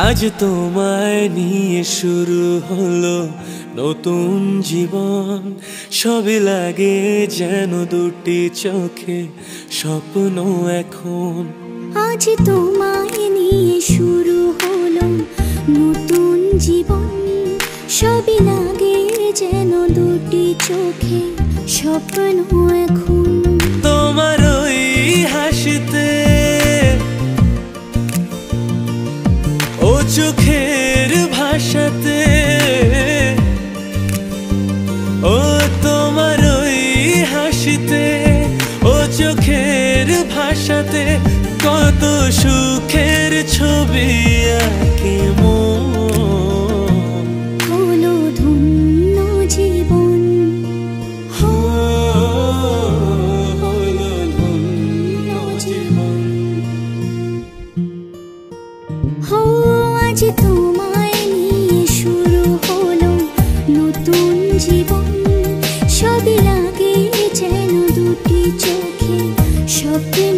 আজ তোমায় নিয়ে শুরু হলো নতুন জীবন। সবই লাগে যেন দুটি চোখে স্বপ্ন এখন। আজ তোমায় নিয়ে শুরু হলো নতুন জীবন। সবই লাগে যেন দুটি চোখে স্বপ্ন এখন। তোমার ওই হাসিতে ও চোখের ভাষাতে, ও তোমার ওই হাসিতে ও চোখের ভাষাতে কত সুখের ছবি আঁকে মন। হলো ধন্য জীবন, হলো ধন্য জীবন। হো আজ তোমায় নিয়ে শুরু হলো নতুন জীবন। সবই লাগে যেন দুটি চোখে স্বপ্ন